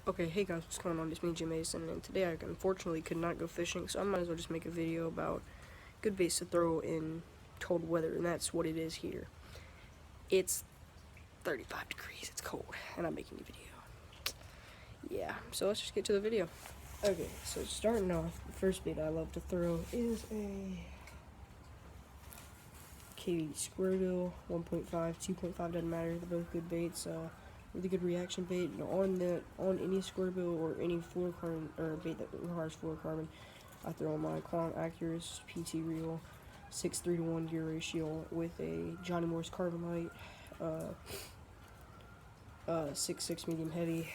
Okay, hey guys, what's going on? It's me, Jim Mason, and today I unfortunately could not go fishing, so I might as well just make a video about good baits to throw in cold weather, and that's what it is here. It's 35 degrees, it's cold, and I'm making a video. Yeah, so let's just get to the video. Okay, so starting off, the first bait I love to throw is a KVD Square Bill, 1.5, 2.5, doesn't matter, they're both good baits. Really good reaction bait. On any square bill or any fluorocarbon or bait that requires fluorocarbon, I throw on my Quantum Accurus PT reel, 6:3 to 1 gear ratio with a Johnny Morris Carbonite, 6.6 medium heavy,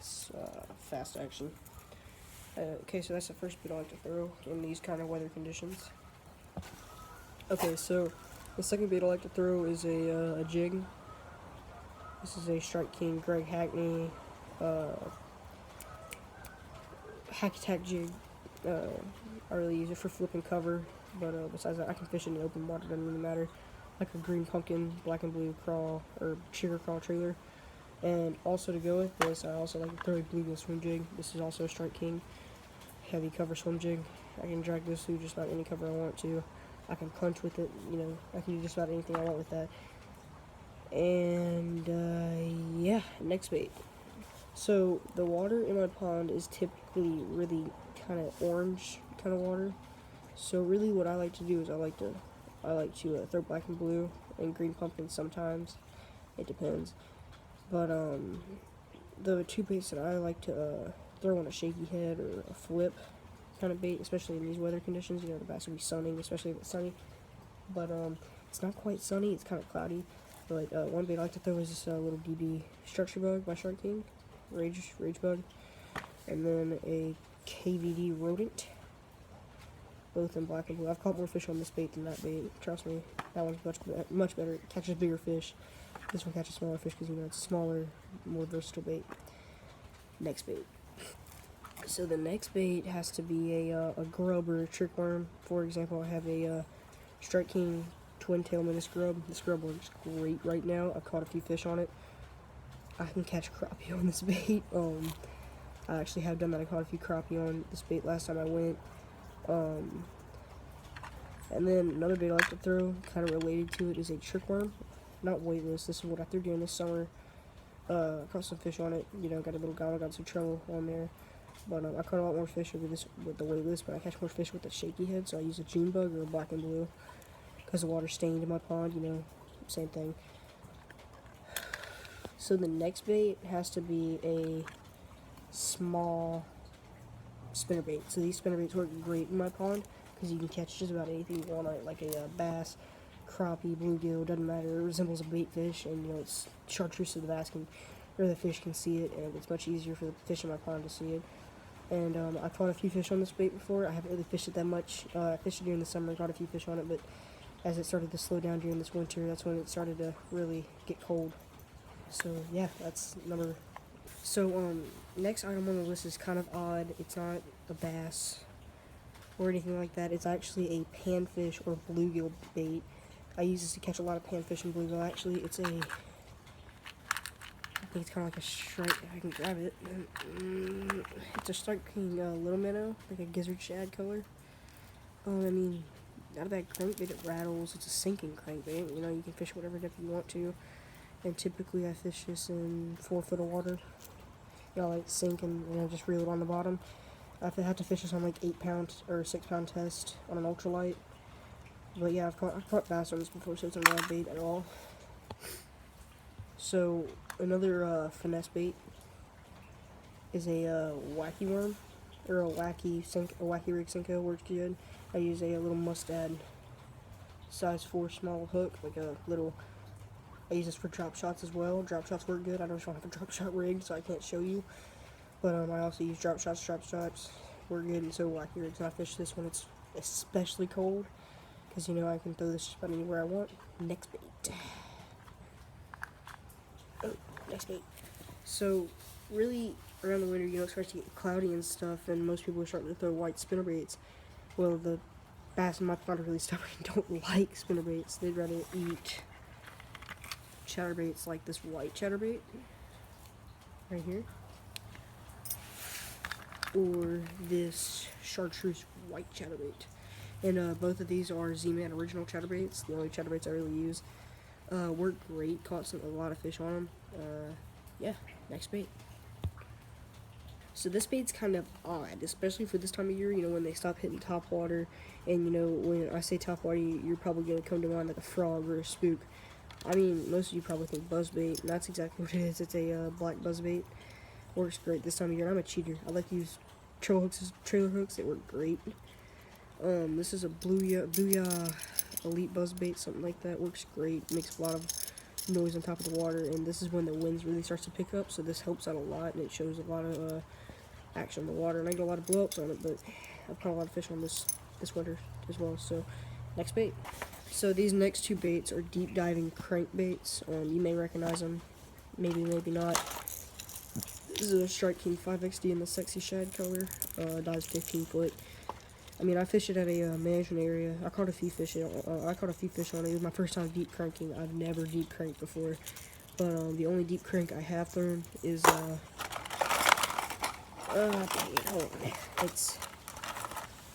fast action. Okay, so that's the first bait I like to throw in these kind of weather conditions. Okay, so the second bait I like to throw is a jig. This is a Strike King Greg Hackney Hack Attack jig. I really use it for flip and cover, but besides that, I can fish in the open water, doesn't really matter. Like a green pumpkin, black and blue crawl, or sugar crawl trailer. And also to go with this, I also like to throw a bluegill swim jig. This is also a Strike King heavy cover swim jig. I can drag this through just about any cover I want to. I can punch with it, I can do just about anything I want with that. And yeah, next bait. So the water in my pond is typically really kind of orange kind of water. So really, what I like to do is I like to throw black and blue and green pumpkin sometimes. It depends. But the two baits that I like to throw on a shaky head or a flip kind of bait, especially in these weather conditions. The bass will be sunning, especially if it's sunny. But it's not quite sunny. It's kind of cloudy. But one bait I like to throw is this little DB structure bug by Shark King, rage bug, and then a KVD rodent, both in black and blue. I've caught more fish on this bait than that bait. Trust me, that one's much better. It catches bigger fish. This one catches smaller fish because it's a smaller, more versatile bait. Next bait. So the next bait has to be a grub or a trick worm. For example, I have a Strike King twin tail menace grub. This grub works great right now. I've caught a few fish on it. I can catch crappie on this bait. I actually have done that. I caught a few crappie on this bait last time I went. And then another bait I like to throw, kind of related to it, is a trick worm. Not weightless. This is what I threw during this summer. Caught some fish on it. Got a little gobble, got some trouble on there. But I caught a lot more fish with the weightless, but I catch more fish with the shaky head, so I use a June bug or a black and blue. Because the water stained in my pond, same thing. So the next bait has to be a small spinnerbait. So these spinnerbaits work great in my pond because you can catch just about anything you want on it, like a bass, crappie, bluegill, doesn't matter. It resembles a bait fish, and it's chartreuse, so the fish can see it, and it's much easier for the fish in my pond to see it. And I caught a few fish on this bait before. I haven't really fished it that much. I fished it during the summer, caught a few fish on it, but as it started to slow down during this winter, that's when it started to really get cold. So yeah, that's number. So next item on the list is kind of odd. It's not a bass or anything like that. It's actually a panfish or bluegill bait. I use this to catch a lot of panfish and bluegill. Actually, I think it's kind of like a strike. I can grab it. It's a Strike King little minnow, like a gizzard shad color. Out of that crankbait, it rattles. It's a sinking crankbait. You can fish whatever depth you want to. And typically I fish this in 4 foot of water. I like sink and just reel it on the bottom. I have to fish this on like 8 pound or 6 pound test on an ultralight. But yeah, I've caught bass on this before, so it's not a bait at all. So another finesse bait is a wacky worm, or a wacky rig Senko works good. I use a little mustad size 4 small hook, I use this for drop shots as well. Drop shots work good. I don't have a drop shot rig, so I can't show you. But I also use drop shots work good, and so wacky rigs. And I fish this when it's especially cold, because I can throw this just about anywhere I want. Next bait. Next bait. So really, around the winter, it starts to get cloudy and stuff, and most people are starting to throw white spinnerbaits. Well, the bass in my pond are really stubborn and don't like spinnerbaits. They'd rather eat chatterbaits like this white chatterbait right here. or this chartreuse white chatterbait. And both of these are Z-Man original chatterbaits, the only chatterbaits I really use. Work great, caught a lot of fish on them. Yeah, next bait. So this bait's kind of odd, especially for this time of year, you know, when they stop hitting top water. And, you know, when I say top water, you're probably going to come to mind like a frog or a spook. I mean, most of you probably think buzzbait, and that's exactly what it is. It's a black buzzbait. Works great this time of year. I'm a cheater. I like to use trailer hooks. They work great. This is a Booyah Elite buzzbait, something like that. Works great. Makes a lot of noise on top of the water, and this is when the winds really starts to pick up, so this helps out a lot, and it shows a lot of action on the water, and I get a lot of blowups on it, but I've caught a lot of fish on this winter as well. So next bait. So these next two baits are deep diving crankbaits. You may recognize them, maybe not. This is a Strike King 5XD in the Sexy Shad color. Dives 15 foot. I mean, I fished it at a management area. I caught a few fish on it. It was my first time deep cranking. I've never deep cranked before, but the only deep crank I have thrown is dang it, hold on. It's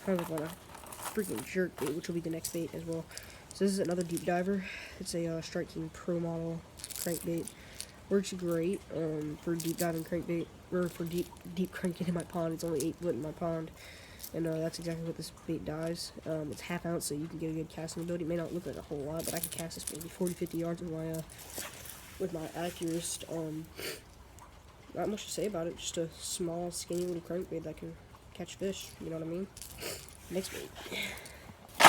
kind of on a freaking jerk bait, which will be the next bait as well. So this is another deep diver. It's a Strike King Pro model crankbait. Works great for deep diving crankbait, or for deep cranking in my pond. It's only 8 foot in my pond, and that's exactly what this bait does. It's half ounce, so you can get a good casting ability. It may not look like a whole lot, but I can cast this maybe 40-50 yards with my Accurist. Not much to say about it. Just a small, skinny little crankbait that can catch fish. You know what I mean? Next bait.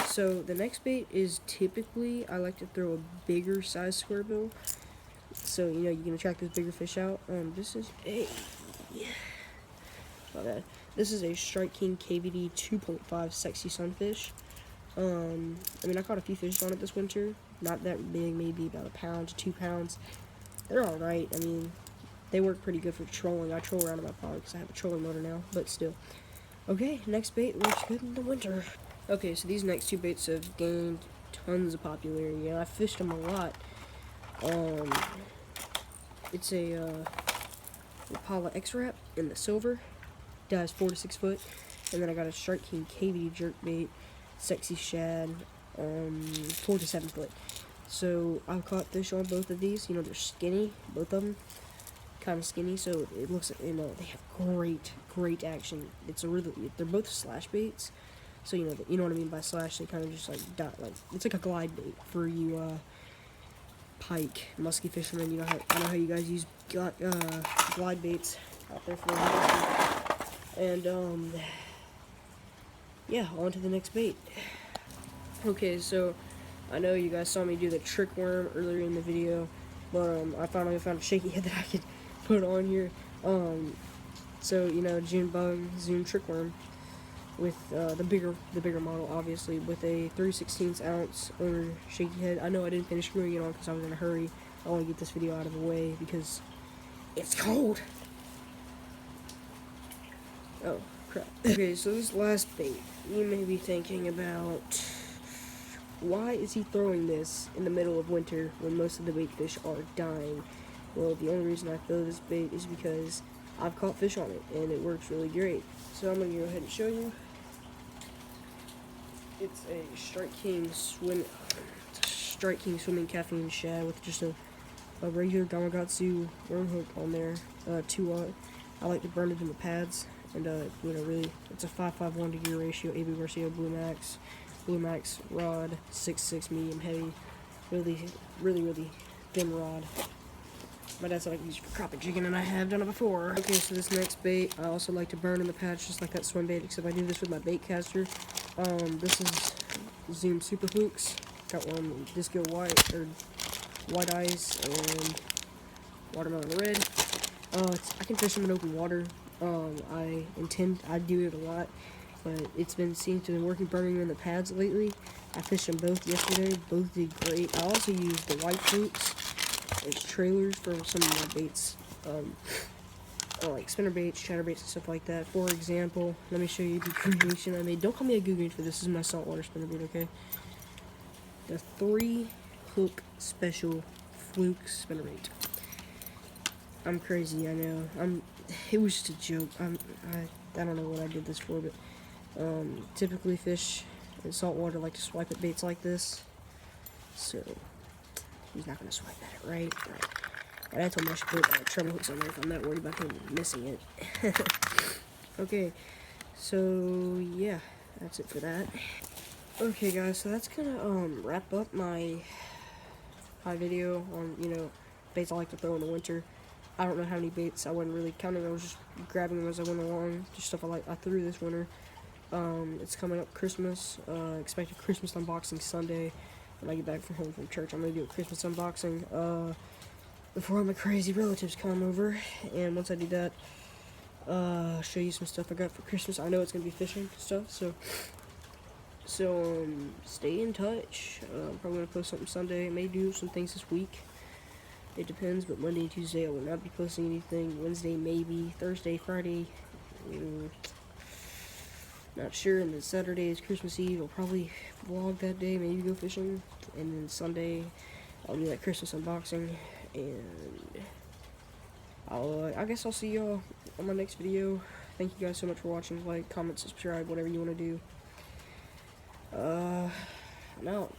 So the next bait is typically, I like to throw a bigger size square bill. So, you know, you can attract those bigger fish out. This is a... My bad. This is a Strike King KVD 2.5 Sexy Sunfish. I mean, I caught a few fish on it this winter. Not that big, maybe about 1 pound to 2 pounds. They're alright. I mean, they work pretty good for trolling. I troll around in my pond because I have a trolling motor now, but still. Okay, next bait works good in the winter. Okay, so these next two baits have gained tons of popularity, and I fished them a lot. It's a Rapala X-Rap in the silver. Dives 4 to 6 foot. And then I got a Strike King KVD jerkbait, Sexy Shad, 4 to 7 foot. So I've caught fish on both of these. You know, they're skinny, both of them. Kind of skinny, so it looks, you know, they have great action. They're both slash baits. So, you know what I mean by slash. They kind of just like it's like a glide bait for you pike, musky fishermen. You know I know how you guys use glide baits out there for and yeah, on to the next bait. Okay, so I know you guys saw me do the trick worm earlier in the video, but I finally found a shaky head that I could put on here. So, you know, June Bug Zoom trick worm with the bigger model, obviously, with a 3/16 ounce owner shaky head. I know I didn't finish screwing it on because I was in a hurry. I want to get this video out of the way because it's cold. Oh crap. Okay, so this last bait, you may be thinking about, why is he throwing this in the middle of winter when most of the bait fish are dying? Well, the only reason I throw this bait is because I've caught fish on it, and it works really great. So I'm going to go ahead and show you. It's a Strike King Swimming Caffeine Shad with just a regular Gamakatsu worm hook on there, 2-aught. I like to burn it in the pads, and you know, really, it's a 5.51 to gear ratio, AB Garcia Blue Max rod, 6.6 medium heavy, really thin rod. My dad said I could use for crappie jigging, and I have done it before. Okay, so this next bait, I also like to burn in the pads just like that swim bait, except I do this with my bait caster. This is Zoom Super Flukes. Got one Disco White, or White Ice, and Watermelon Red. I can fish them in open water. I do it a lot, but it's seems to be working burning in the pads lately. I fished them both yesterday, both did great. I also used the White Flukes as trailers for some of my baits, like spinner baits, chatter baits, and stuff like that. For example, let me show you the creation I made. Don't call me a Google for this. This is my saltwater spinner bait, okay? The 3 hook special fluke spinner bait. I'm crazy, I know. It was just a joke. I don't know what I did this for, but typically fish in saltwater like to swipe at baits like this. So he's not gonna swipe at it, right? Right. And I told him I should put treble hooks on there if I'm not worried about him missing it. Okay, so yeah, that's it for that. Okay, guys, so that's gonna wrap up my video on baits I like to throw in the winter. I don't know how many baits. I wasn't really counting. I was just grabbing them as I went along. Just stuff I threw this winter. It's coming up Christmas. Expected Christmas unboxing Sunday. When I get back from home from church, I'm gonna do a Christmas unboxing. Before all my crazy relatives come over, and once I do that, I'll show you some stuff I got for Christmas. I know it's gonna be fishing stuff, so stay in touch. I'm probably gonna post something Sunday. I may do some things this week. It depends, but Monday and Tuesday I will not be posting anything. Wednesday maybe. Thursday, Friday, not sure. And then Saturday is Christmas Eve. I'll probably vlog that day, maybe go fishing. And then Sunday I'll do that Christmas unboxing. And I guess I'll see y'all on my next video. Thank you guys so much for watching. Like, comment, subscribe, whatever you want to do. I'm out.